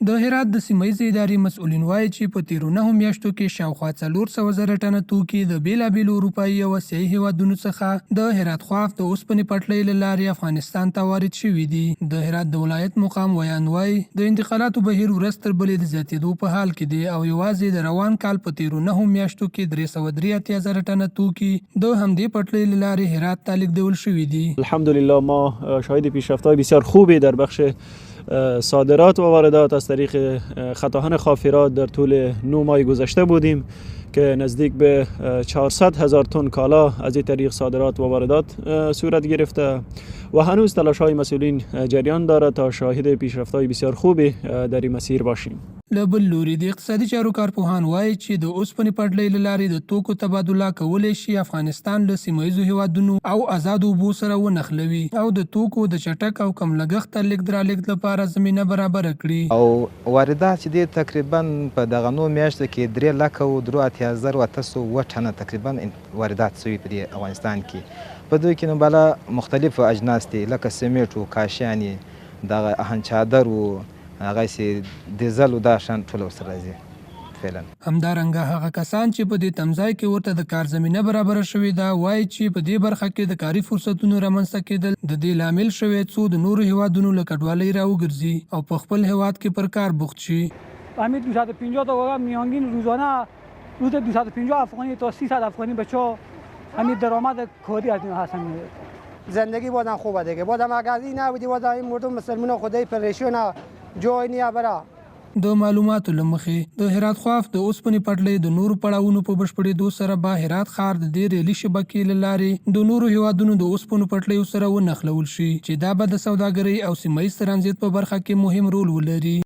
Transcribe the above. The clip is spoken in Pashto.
د هرات د سیمهیزې ادارې مسؤلین وایي چې په تیرو 9 میاشتو کې شاوخوا 400 زره ټنه توکي د بېلابېلو اروپایي او اسیایي هیوادونو څخه د هرات خواف د اوسپنې پټلۍ له لارې افغانستان ته وارد شوي دي. د هرات د ولایت مقام ویان وایي د انتقالاتو بهیر ورځ تر بلې د زیاتېدو په حال کې دی او یوازې د روان کال په تیرو 9 میاشتو کې 383 زره ټنه توکي د همدې پټلۍ له لارې هرات ته لیږدول شوي دي. الحمدلله ما شاهد پیشرفت‌های بسیار خوبی در بخش صادرات و واردات از طریق خطاهن خافرات در طول 9 ماه گذشته بودیم که نزدیک به 400 هزار تن کالا از این طریق صادرات و واردات صورت گرفته و هنوز تلاش های مسئولین جریان دارد تا شاهد پیشرفت های بسیار خوبی در این مسیر باشیم. له بل لوري د اقتصادي چارو کارپوهان وایي چې د اوسپنې پټلۍ له لارې د توکو تبادله کولی شي افغانستان له سیمهییزو هیوادونو او آزادو اوبو سره ونښلوي او د توکو د چټک او کم لګښته لیږد رالېږد لپاره زمینه برابره کړي. او واردات چې دي تقریبا په دغه 9 میاشتو کې 3,83,800 ټنه تقریبا واردات شوي په افغانستان کې. په دوی کې نو بالا مختلف اجناس دي لکه سیمنټ او کاشیان دغه اهن چادر او هغه سي ډیزل او دا شان ټول ورسره راځي فعلا. همدارنګه هغه کسان چې په دې تمځای کې ورته د کار زمینه برابره شوې ده وایي چې په دې برخه کې د کاري فرصتونو رامنځته کېدل د دې لامل شوی څو د نورو هیوادونو له کډوالۍ راوګرځي او په خپل هیواد کې پر کار بوخت شي. همین 250 تا میانگین روزانه روز 250 افغانی تا 300 افغانی بچه‌ها همین درآمد کاری از این هستن. زندگی بودن خوبه دیگه بودم اگر این نبودی بودم این مردم مسلمان خدای پریشونه جای نه برا. د معلوماتو له مخې د هرات خواف د اوسپنې پټلۍ د نورو پړاوونو په بشپړېدو سره به هرات ښار د دې ریلي شبکې له لارې د نورو هیوادونو د اوسپنو پټلیو سره ونښلول شي چې دا به د سوداګرۍ او سیمهییز ترانزیت په برخه کې مهم رول ولري.